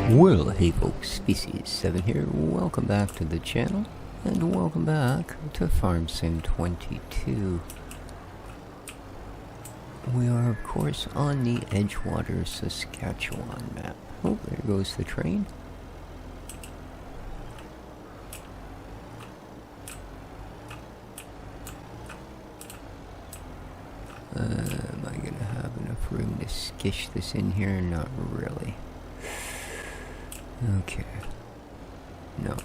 Well, hey folks, Species7 here. Welcome back to the channel, and welcome back to Farm Sim 22. We are, of course, on the Edgewater, Saskatchewan map. Oh, there goes the train. Am I gonna have enough room to skish this in here? Not really. Okay. No.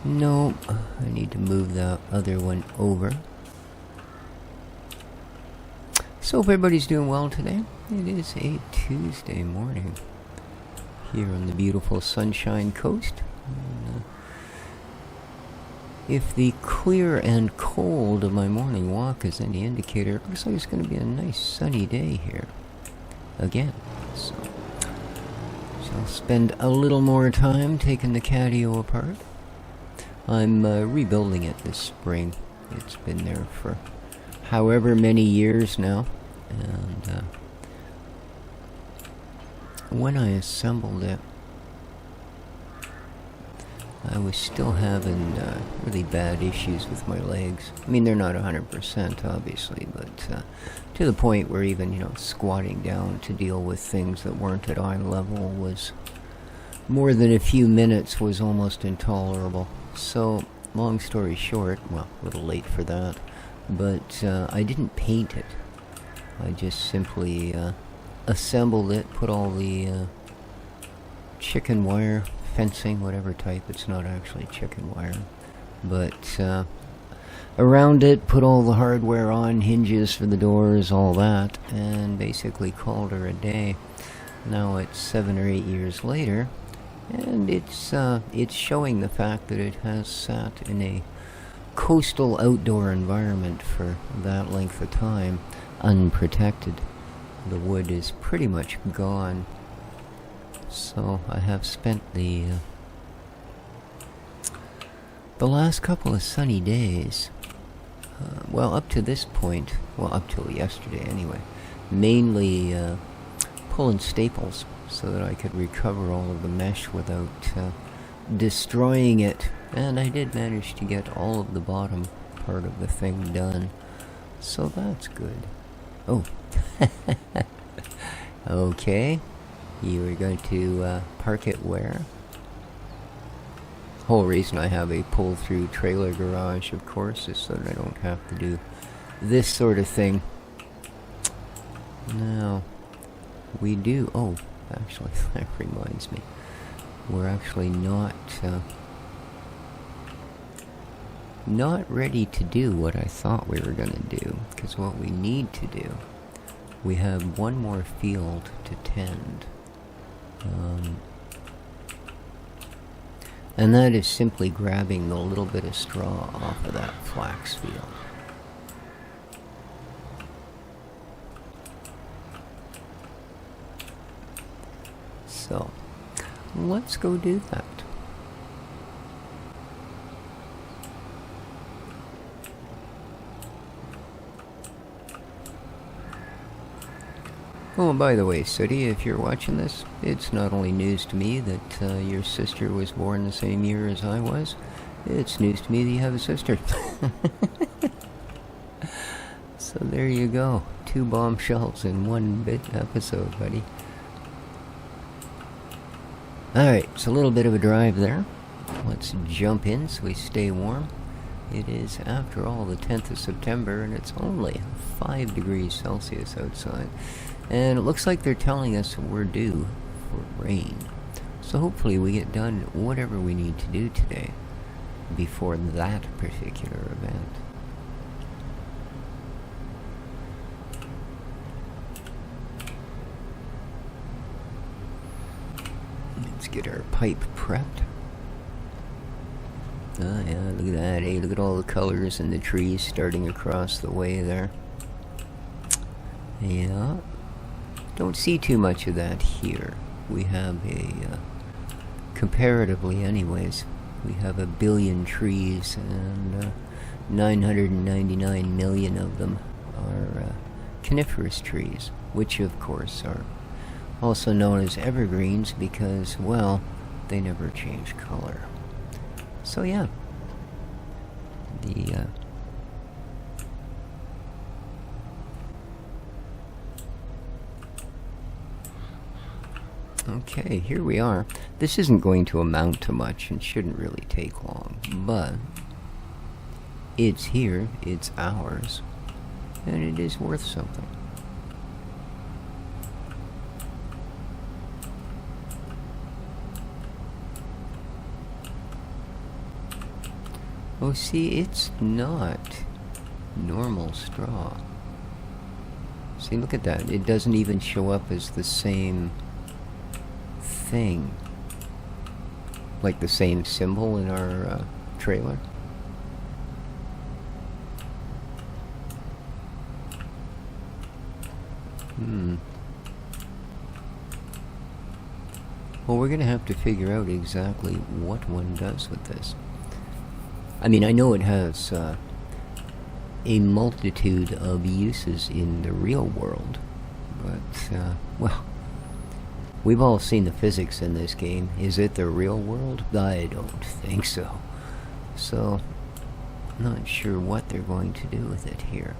No, I need to move that other one over. So hope everybody's doing well today. It is a Tuesday morning here on the beautiful Sunshine Coast. And, if the clear and cold of my morning walk is any indicator, it looks like it's going to be a nice sunny day here again. So I'll spend a little more time taking the catio apart. I'm rebuilding it this spring. It's been there for however many years now, and when I assembled it, I was still having really bad issues with my legs. I mean, they're not 100% obviously, but to the point where even, you know, squatting down to deal with things that weren't at eye level was more than a few minutes was almost intolerable. So, long story short, well, a little late for that, but I didn't paint it. I just simply assembled it, put all the chicken wire fencing, whatever type, it's not actually chicken wire, but around it, put all the hardware on, hinges for the doors, all that, and basically called her a day. Now it's 7 or 8 years later, and it's showing the fact that it has sat in a coastal outdoor environment for that length of time, unprotected. The wood is pretty much gone. So I have spent the last couple of sunny days, well, up to this point, well, up till yesterday anyway, mainly pulling staples so that I could recover all of the mesh without destroying it. And I did manage to get all of the bottom part of the thing done, so that's good. Oh, okay. You are going to park it where? Whole reason I have a pull-through trailer garage, of course, is so that I don't have to do this sort of thing. Now, we do... Oh, actually, that reminds me. We're actually not ready to do what I thought we were going to do, because what we need to do, we have one more field to tend. And that is simply grabbing the little bit of straw off of that flax field. So, let's go do that. Oh, and by the way, Sooty, if you're watching this, it's not only news to me that your sister was born the same year as I was, it's news to me that you have a sister. So there you go. 2 bombshells in one episode, buddy. Alright, it's a little bit of a drive there. Let's jump in so we stay warm. It is, after all, the 10th of September, and it's only 5 degrees Celsius outside. And it looks like they're telling us we're due for rain. So hopefully we get done whatever we need to do today before that particular event. Let's get our pipe prepped. Oh yeah, look at that. Hey, look at all the colors in the trees starting across the way there. Yeah. Don't see too much of that here. We have comparatively anyways, we have 1 billion trees, and 999 million of them are coniferous trees, which of course are Also known as evergreens because, well, they never change color. So yeah, the okay, here we are. This isn't going to amount to much and shouldn't really take long, but it's here, it's ours, and it is worth something. Oh, see, it's not normal straw. See, look at that. It doesn't even show up as the same thing. Like the same symbol in our trailer. Well, we're going to have to figure out exactly what one does with this. I mean, I know it has a multitude of uses in the real world, but, well, we've all seen the physics in this game. Is it the real world? I don't think so. So, not sure what they're going to do with it here.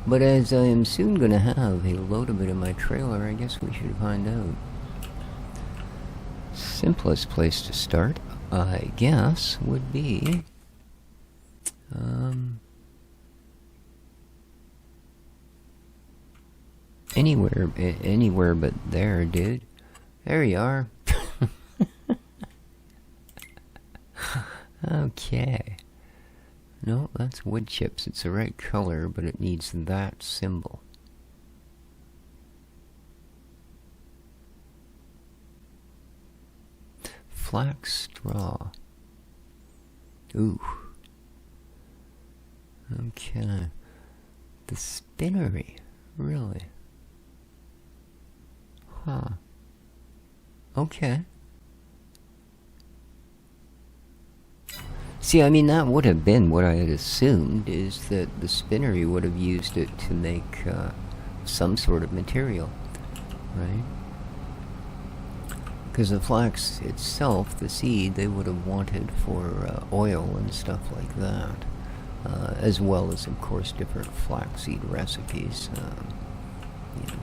But as I am soon going to have a load of it in my trailer, I guess we should find out. Simplest place to start, I guess, would be anywhere but there, dude. There you are. Okay. No, that's wood chips. It's the right color, but it needs that symbol. Flax straw. Ooh. Okay. The spinnery. Really? Huh. Okay. See, I mean, that would have been what I had assumed, is that the spinnery would have used it to make some sort of material, right? Because the flax itself, the seed, they would have wanted for oil and stuff like that, as well as, of course, different flaxseed recipes, you know.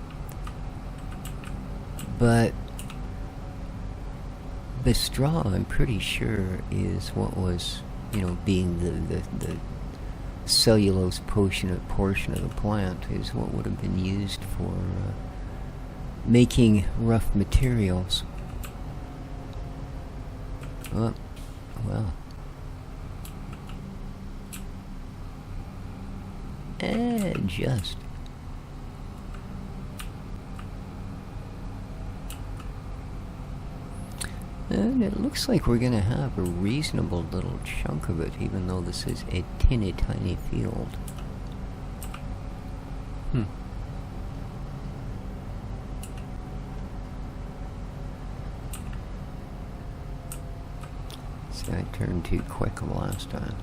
But the straw, I'm pretty sure, is what was, you know, being the cellulose portion of the plant, is what would have been used for making rough materials. Oh, well. Just. And it looks like we're going to have a reasonable little chunk of it, even though this is a teeny tiny field. See, I turned too quick last time.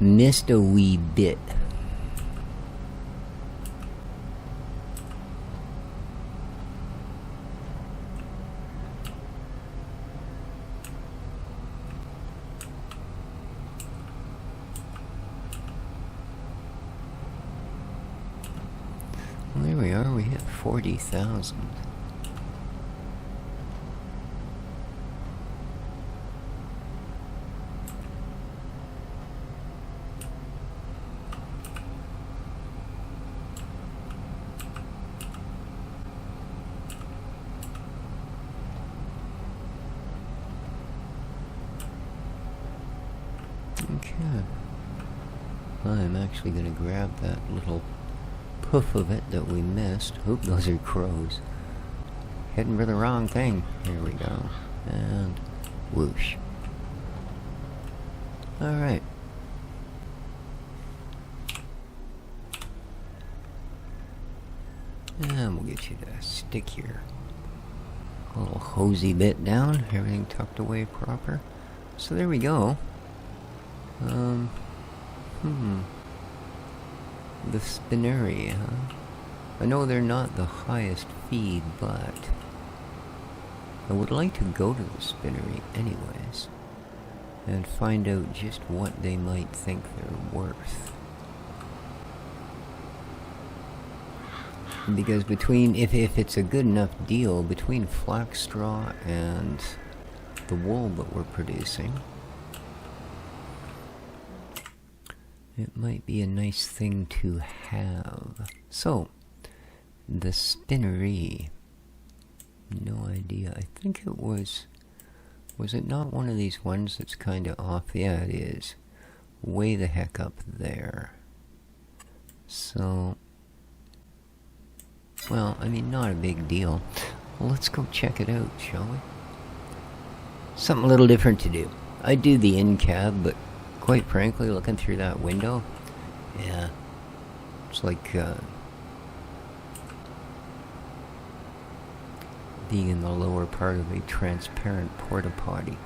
Missed a wee bit. Well, there we are, we hit 40,000. Okay. I'm actually going to grab that little poof of it that we missed. Oop, those are crows. Heading for the wrong thing. Here we go. And whoosh. Alright. And we'll get you to stick your little hosey bit down. Everything tucked away proper. So there we go. The spinnery, huh? I know they're not the highest feed, but I would like to go to the spinnery anyways and find out just what they might think they're worth. Because between, if it's a good enough deal, between flax straw and the wool that we're producing, it might be a nice thing to have. So, the spinnery. No idea. I think it was it not one of these ones that's kind of off? Yeah, it is. Way the heck up there. So, well, I mean, not a big deal. Well, let's go check it out, shall we? Something a little different to do. I do the in-cab, but quite frankly, looking through that window, yeah, it's like being in the lower part of a transparent porta potty.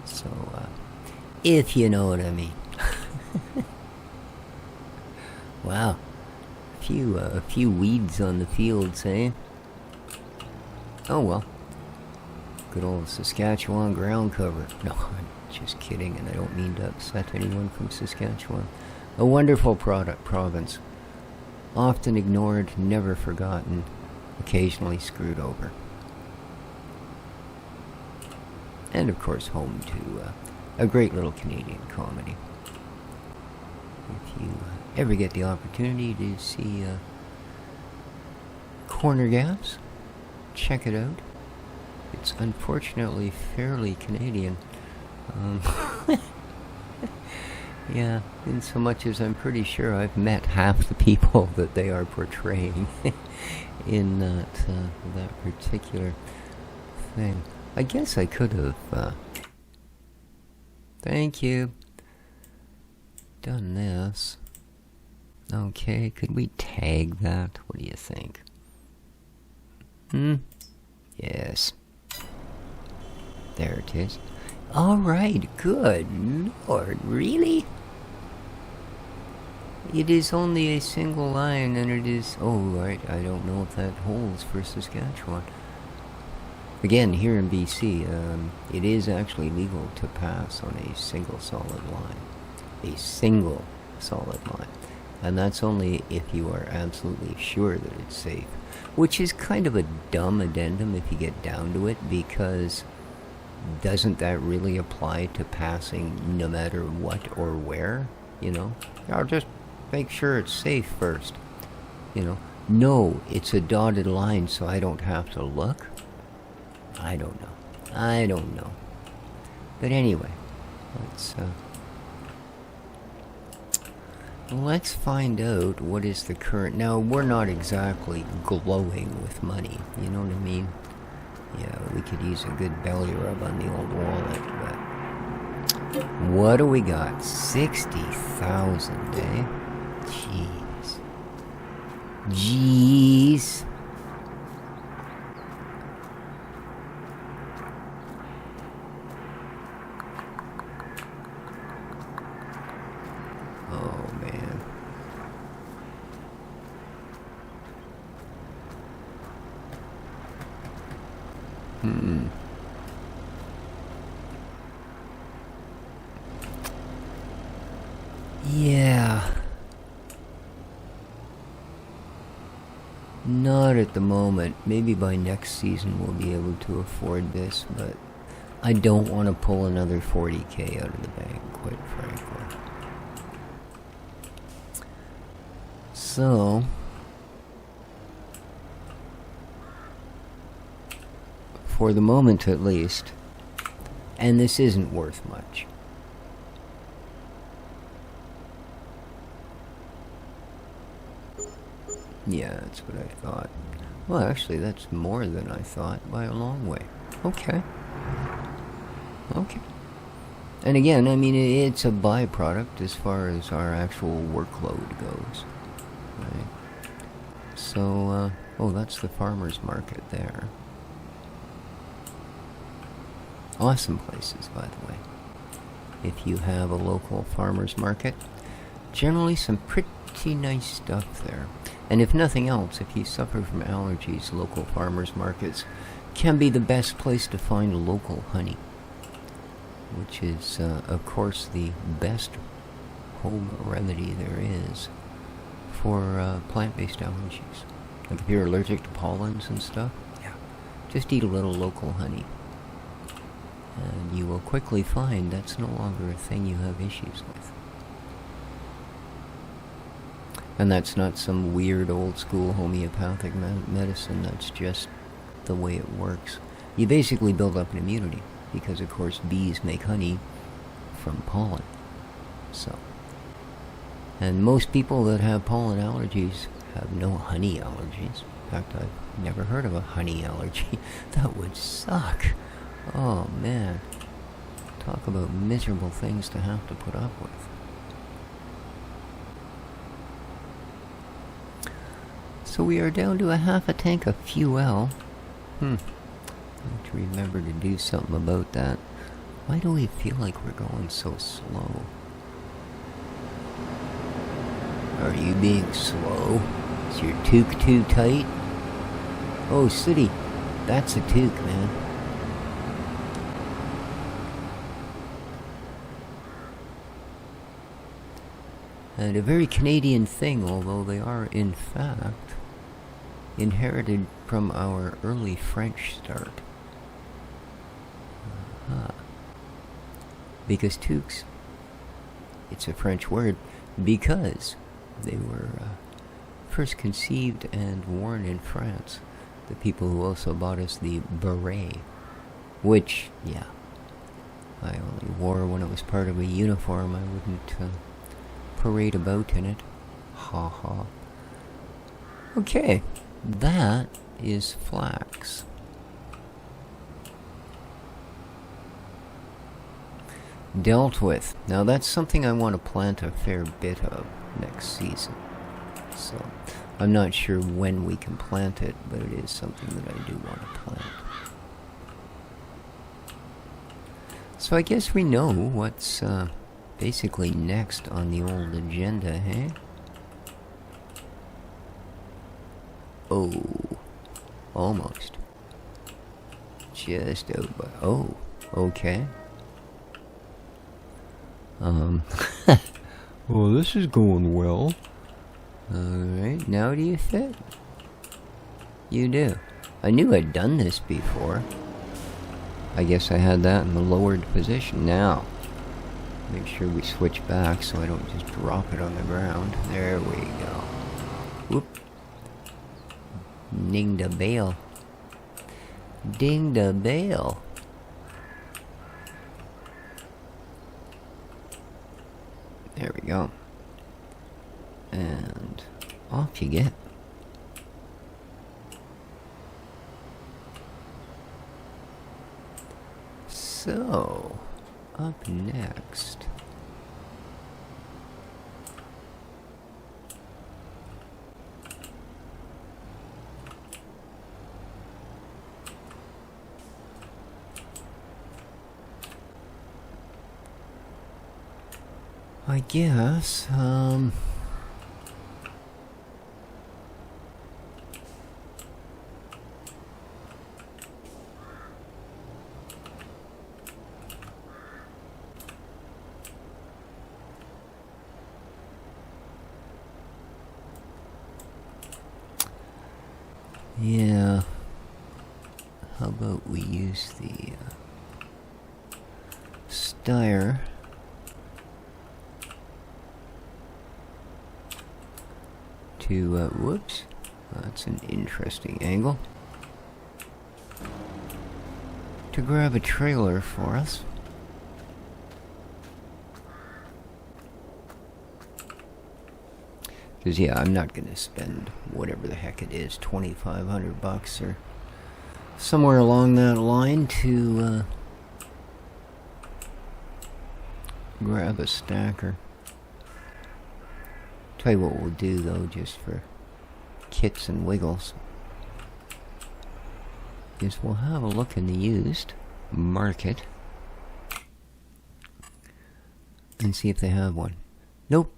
So, if you know what I mean. Wow, a few weeds on the fields, eh? Oh well. Good old Saskatchewan ground cover. No, I'm just kidding, and I don't mean to upset anyone from Saskatchewan. A wonderful province. Often ignored, never forgotten, occasionally screwed over. And of course home to a great little Canadian comedy. If you ever get the opportunity to see Corner Gas, check it out. It's unfortunately fairly Canadian. Yeah, in so much as I'm pretty sure I've met half the people that they are portraying in that particular thing. I guess I could have, thank you, done this. Okay, could we tag that? What do you think? Yes. There it is. Alright, good Lord, really? It is only a single line, and it is... Oh, right, I don't know if that holds for Saskatchewan. Again, here in BC, it is actually legal to pass on a single solid line. A single solid line. And that's only if you are absolutely sure that it's safe. Which is kind of a dumb addendum if you get down to it, because doesn't that really apply to passing no matter what or where? You know? I'll just make sure it's safe first. You know? No, it's a dotted line so I don't have to look. I don't know. But anyway, let's find out what is the current... Now, we're not exactly glowing with money, you know what I mean? Yeah, we could use a good belly rub on the old wallet, but... What do we got? 60,000, eh? Jeez. Yeah. Not at the moment. Maybe by next season we'll be able to afford this, but I don't want to pull another 40k out of the bank, quite frankly. So... for the moment at least, and this isn't worth much. Yeah, that's what I thought. Well, actually, that's more than I thought by a long way. Okay. And again, I mean, it's a byproduct as far as our actual workload goes. Right? So, oh, that's the farmer's market there. Awesome places, by the way. If you have a local farmer's market, generally some pretty pretty nice stuff there. And if nothing else, if you suffer from allergies, local farmers markets can be the best place to find local honey, which is, of course, the best home remedy there is for plant-based allergies. Like if you're allergic to pollens and stuff, yeah, just eat a little local honey. And you will quickly find that's no longer a thing you have issues with. And that's not some weird old-school homeopathic medicine, that's just the way it works. You basically build up an immunity, because of course bees make honey from pollen. So, and most people that have pollen allergies have no honey allergies. In fact, I've never heard of a honey allergy. That would suck. Oh man. Talk about miserable things to have to put up with. So we are down to a half a tank of fuel. I have to remember to do something about that. Why do we feel like we're going so slow? Are you being slow? Is your toque too tight? Oh, City, that's a toque, man. And a very Canadian thing, although they are, in fact, inherited from our early French start. Because toques, it's a French word, because they were first conceived and worn in France. The people who also bought us the beret, which, yeah, I only wore when it was part of a uniform. I wouldn't parade about in it. Ha ha. Okay, that is flax. Dealt with. Now that's something I want to plant a fair bit of next season. So I'm not sure when we can plant it, but it is something that I do want to plant. So I guess we know what's basically next on the old agenda, hey? Oh, almost. Just over. Oh, okay. Well, this is going well. Alright, now do you fit? You do. I knew I'd done this before. I guess I had that in the lowered position. Now, make sure we switch back so I don't just drop it on the ground. There we go. Whoop. Ding da bell. Ding da bell. There we go. And off you get. So, up next. I guess, yeah, how about we use the Steyr to, whoops, that's an interesting angle, to grab a trailer for us. Because, yeah, I'm not going to spend whatever the heck it is, $2,500 or somewhere along that line to grab a stacker. Tell you what we'll do, though, just for kits and wiggles, is we'll have a look in the used market and see if they have one. Nope.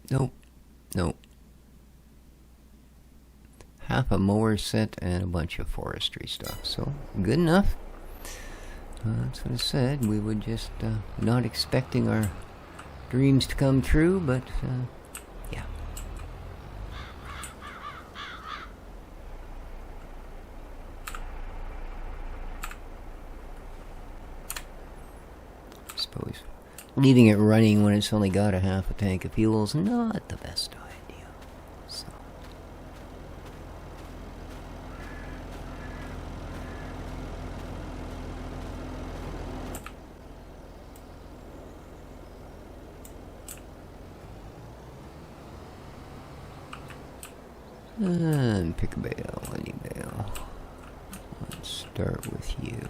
Nope. Nope. Half a mower set and a bunch of forestry stuff. So, good enough. That's what I said. We were just not expecting our dreams to come true, but yeah. I suppose leaving it running when it's only got a half a tank of fuel is not the best idea. So. And pick a bale, any bale. Let's start with you.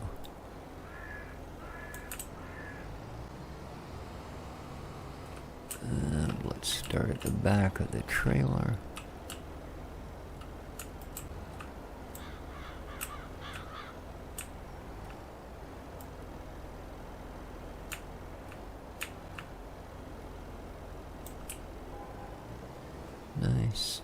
And let's start at the back of the trailer. Nice.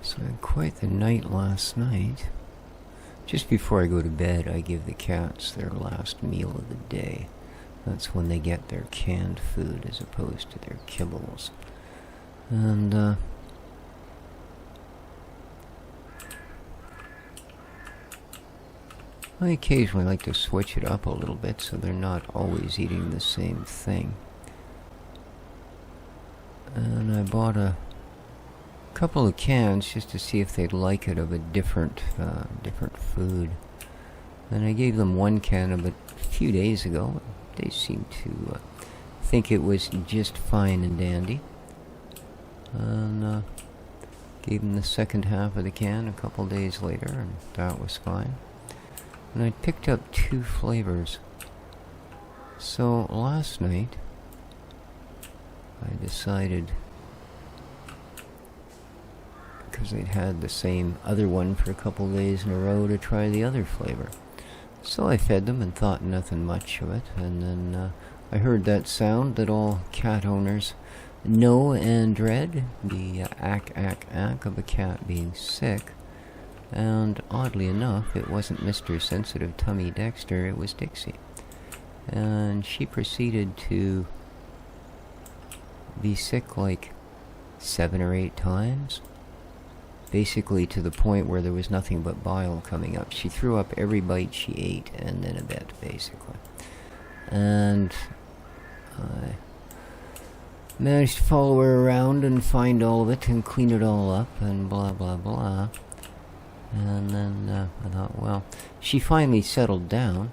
So I had quite the night last night. Just before I go to bed, I give the cats their last meal of the day. That's when they get their canned food as opposed to their kibbles. And I occasionally like to switch it up a little bit so they're not always eating the same thing. And I bought a couple of cans just to see if they'd like it of a different food. And I gave them one can of it a few days ago. They seemed to think it was just fine and dandy. And gave them the second half of the can a couple days later, and that was fine. And I picked up 2 flavors. So last night I decided, because they'd had the same other one for a couple days in a row, to try the other flavor. So I fed them and thought nothing much of it, and then I heard that sound that all cat owners know and dread, the ack ack ack of a cat being sick. And oddly enough, it wasn't Mr. Sensitive Tummy Dexter, it was Dixie. And she proceeded to be sick like 7 or 8 times. Basically to the point where there was nothing but bile coming up. She threw up every bite she ate, and then a bit, basically. And I managed to follow her around and find all of it and clean it all up and blah blah blah. And then I thought, well, she finally settled down.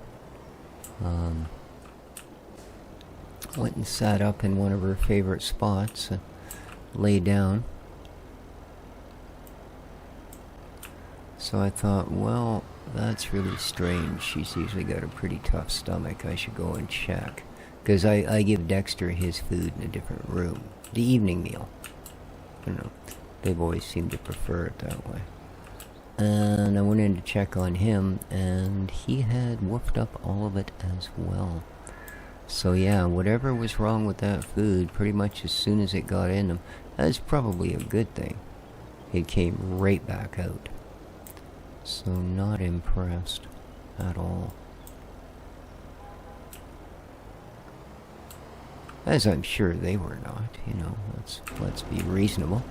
Went and sat up in one of her favorite spots and lay down. So I thought, well, that's really strange. She's usually got a pretty tough stomach. I should go and check. Because I give Dexter his food in a different room. The evening meal. I don't know. They've always seemed to prefer it that way. And I went in to check on him, and he had woofed up all of it as well. So yeah, whatever was wrong with that food, pretty much as soon as it got in him, that's probably a good thing. It came right back out. So not impressed at all. As I'm sure they were not, you know, let's be reasonable.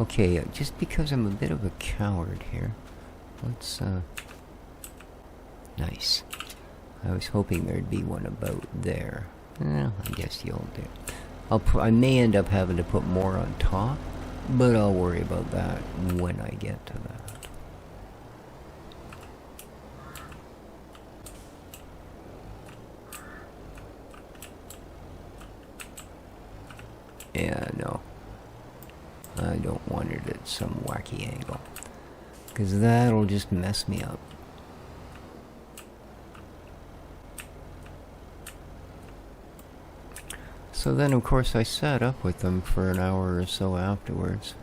Okay, just because I'm a bit of a coward here, let's, nice. I was hoping there'd be one about there. Well, I guess you'll do. I may end up having to put more on top, but I'll worry about that when I get to that. Yeah, no. I don't want it at some wacky angle. Because that'll just mess me up. So then, of course, I sat up with them for an hour or so afterwards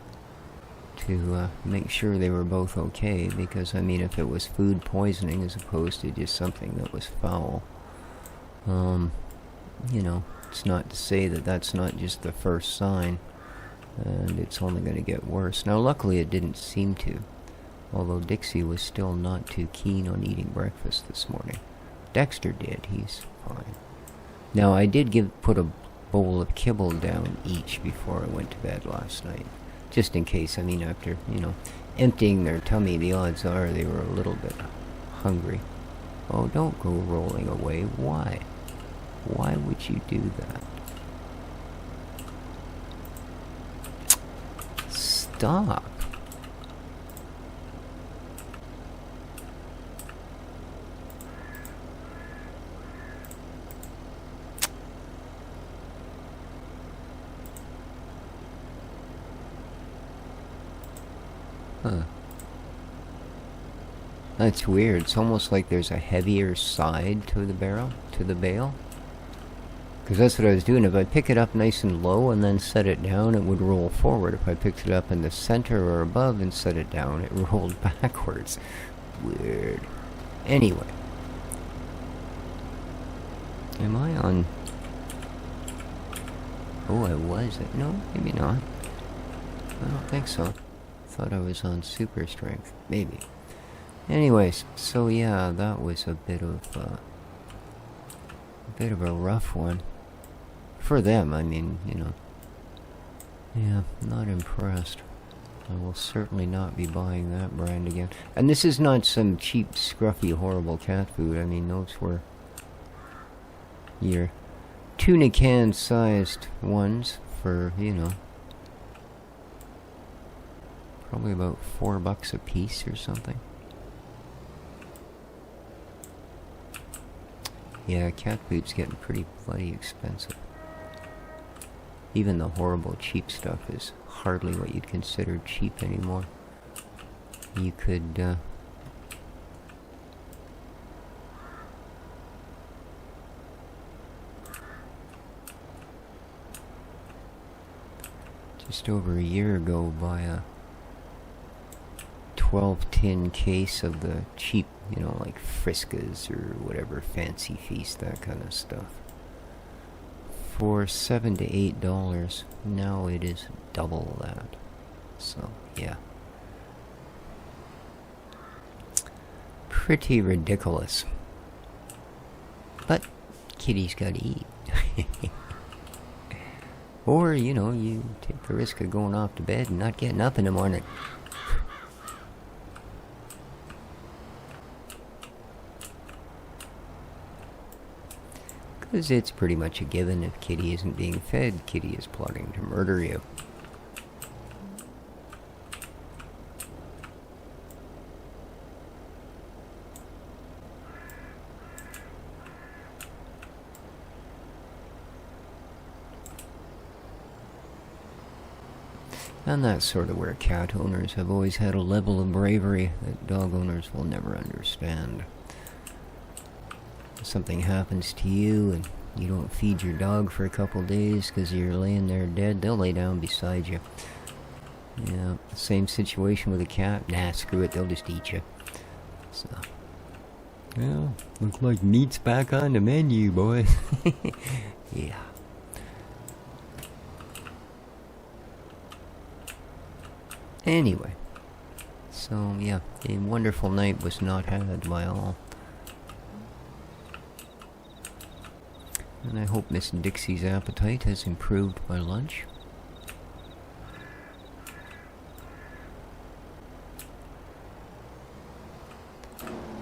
to make sure they were both okay, because, I mean, if it was food poisoning as opposed to just something that was foul, you know, it's not to say that that's not just the first sign, and it's only going to get worse. Now, luckily, it didn't seem to, although Dixie was still not too keen on eating breakfast this morning. Dexter did. He's fine. Now, I did put a bowl of kibble down each before I went to bed last night. Just in case, I mean, after, you know, emptying their tummy, the odds are they were a little bit hungry. Oh, don't go rolling away. Why? Why would you do that? Stop. Huh. That's weird. It's almost like there's a heavier side to the barrel, to the bale. Because that's what I was doing. If I pick it up nice and low and then set it down, it would roll forward. If I picked it up in the center or above and set it down, it rolled backwards. Weird. Anyway. Am I on... Oh, I was. No, maybe not. I don't think so. Thought I was on super strength. Maybe. Anyways, so yeah, that was a bit of a rough one. For them, I mean, you know. Yeah, not impressed. I will certainly not be buying that brand again. And this is not some cheap, scruffy, horrible cat food. I mean, those were your tuna can sized ones for, you know, probably about $4 a piece or something. Yeah, cat food's getting pretty bloody expensive. Even the horrible cheap stuff is hardly what you'd consider cheap anymore. You could, just over a year ago buy a 12-tin case of the cheap, you know, like Friskas or whatever, Fancy Feast, that kind of stuff, for $7 to $8. Now it is double that. So, yeah. Pretty ridiculous. But kitty's gotta eat. Or, you know, you take the risk of going off to bed and not getting up in the morning. Because it's pretty much a given. If Kitty isn't being fed, Kitty is plotting to murder you. And that's sort of where cat owners have always had a level of bravery that dog owners will never understand. Something happens to you and you don't feed your dog for a couple days because you're laying there dead, they'll lay down beside you. Yeah, same situation with a cat. Nah, screw it, they'll just eat you. So, well, looks like meat's back on the menu, boys. Yeah. Anyway, so yeah, a wonderful night was not had by all. And I hope Miss Dixie's appetite has improved by lunch.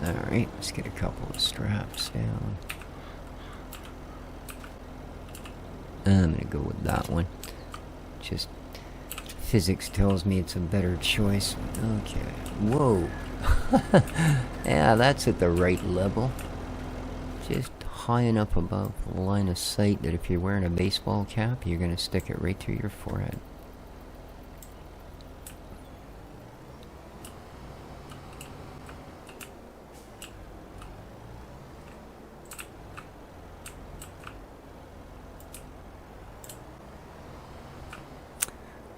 Alright, let's get a couple of straps down. I'm gonna go with that one. Just, physics tells me it's a better choice. Okay, whoa. Yeah, that's at the right level. Just high enough above the line of sight that if you're wearing a baseball cap, you're going to stick it right through your forehead.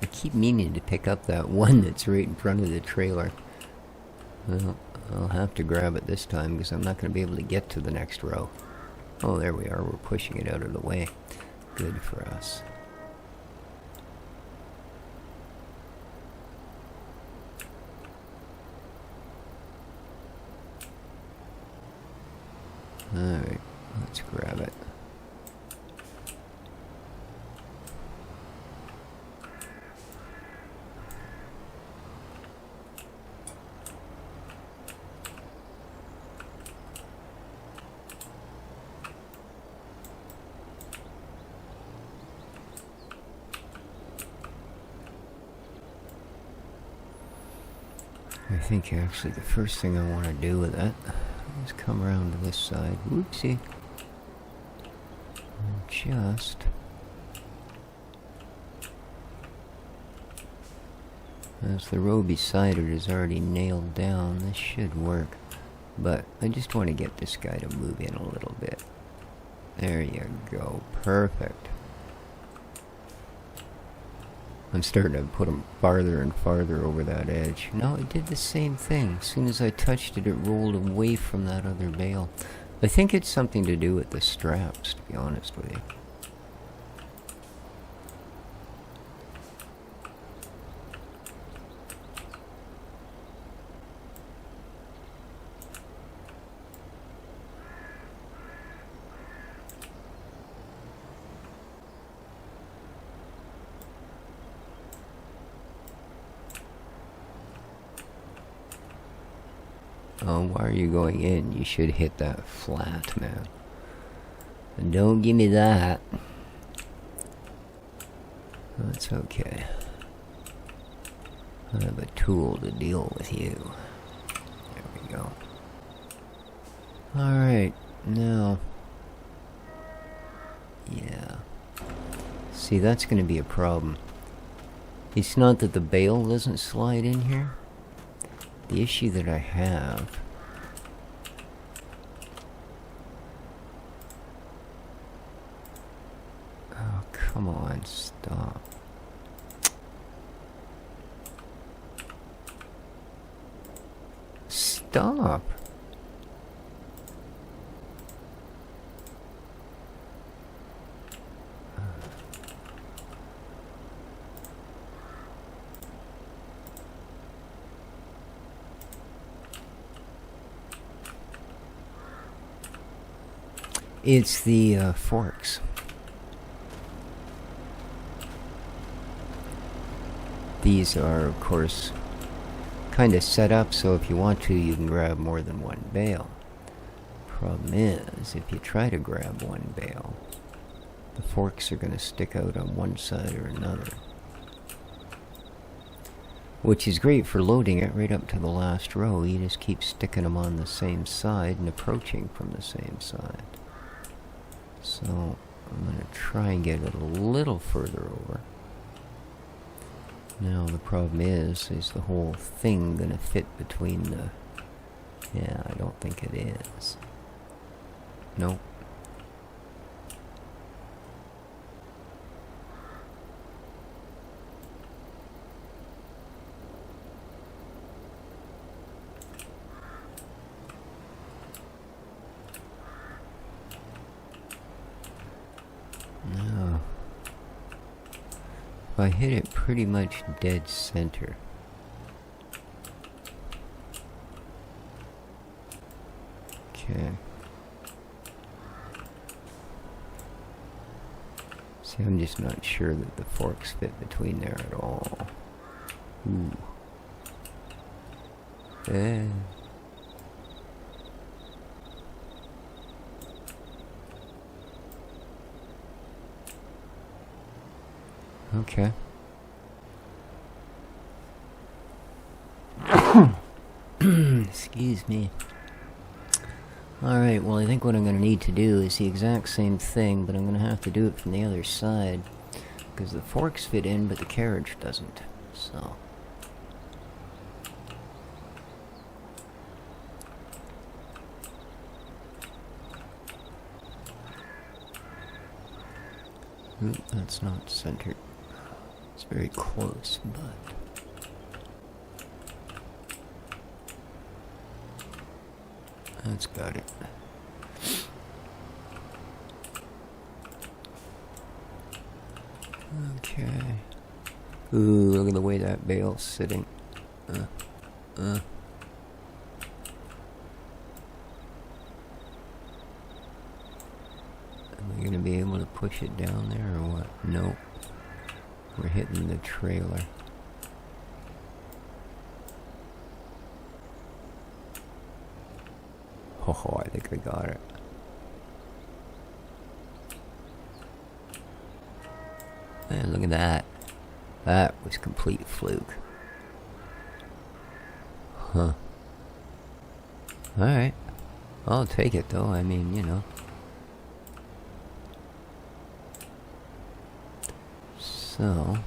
I keep meaning to pick up that one that's right in front of the trailer. Well, I'll have to grab it this time because I'm not going to be able to get to the next row. Oh, there we are. We're pushing it out of the way. Good for us. Alright, let's grab it. I think actually the first thing I want to do with that is come around to this side. Whoopsie. And just as the row beside it is already nailed down, this should work. But I just want to get this guy to move in a little bit. There you go. Perfect. I'm starting to put them farther and farther over that edge. No, it did the same thing. As soon as I touched it, it rolled away from that other bale. I think it's something to do with the straps, to be honest with you. Oh, why are you going in? You should hit that flat, man. And don't give me that. That's okay. I have a tool to deal with you. There we go. Alright, now. Yeah. See, that's going to be a problem. It's not that the bale doesn't slide in here. The issue that I have oh, come on, stop. Stop. It's the forks. These are, of course, kind of set up so if you want to, you can grab more than one bale. Problem is, if you try to grab one bale, the forks are going to stick out on one side or another. Which is great for loading it right up to the last row. You just keep sticking them on the same side and approaching from the same side. So I'm going to try and get it a little further over. Now the problem is the whole thing going to fit between the... Yeah, I don't think it is. Nope. No. If I hit it pretty much dead center. Okay. See, I'm just not sure that the forks fit between there at all. Ooh. Eh. Okay. Excuse me. Alright, well I think what I'm going to need to do is the exact same thing, but I'm going to have to do it from the other side. Because the forks fit in, but the carriage doesn't. So... Oop, that's not centered. It's very close, but... That's got it. Okay. Ooh, look at the way that bale's sitting. Am I gonna be able to push it down there or what? Nope. We're hitting the trailer. Oh, I think I got it. Man, look at that. That was complete fluke. Huh. Alright. I'll take it though, I mean, you know. So...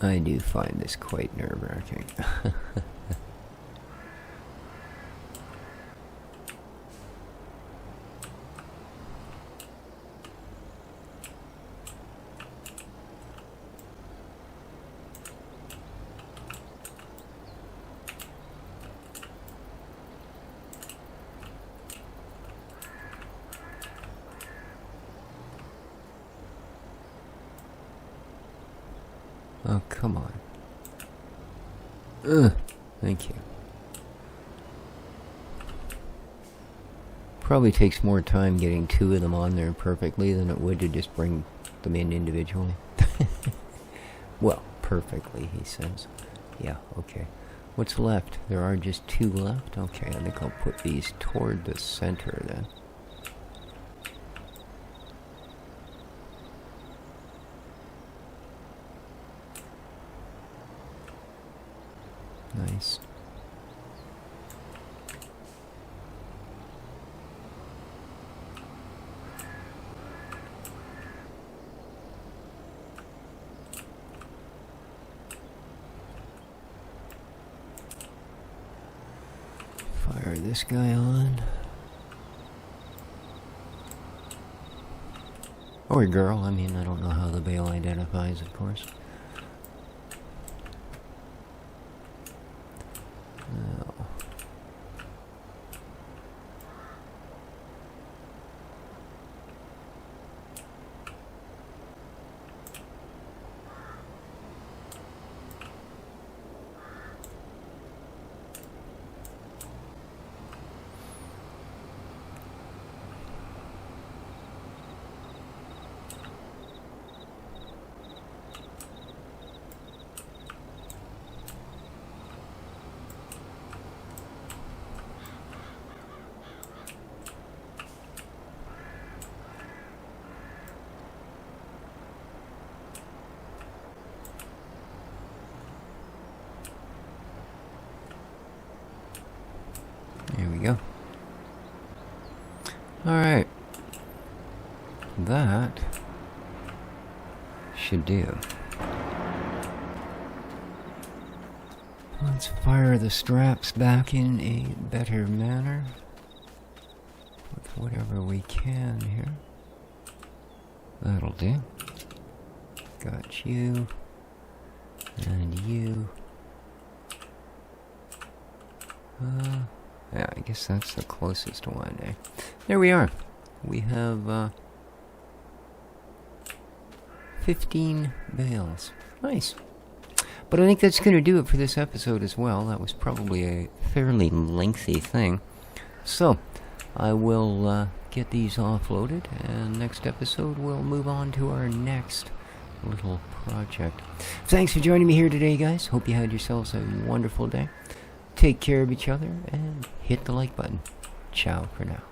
I do find this quite nerve-wracking. Oh, come on. Thank you. Probably takes more time getting two of them on there perfectly than it would to just bring them in individually. Well, perfectly, he says. Yeah, okay. What's left? There are just two left? Okay, I think I'll put these toward the center then. Nice. Fire this guy on. Or girl, I mean, I don't know how the bale identifies, of course. There we go. Alright. That should do. Let's fire the straps back in a better manner with whatever we can here. That'll do. Got you. And you. Yeah, I guess that's the closest one, eh? There we are. We have 15 bales. Nice. But I think that's going to do it for this episode as well. That was probably a fairly lengthy thing. So, I will get these offloaded, and next episode we'll move on to our next little project. Thanks for joining me here today, guys. Hope you had yourselves a wonderful day. Take care of each other, and hit the like button. Ciao for now.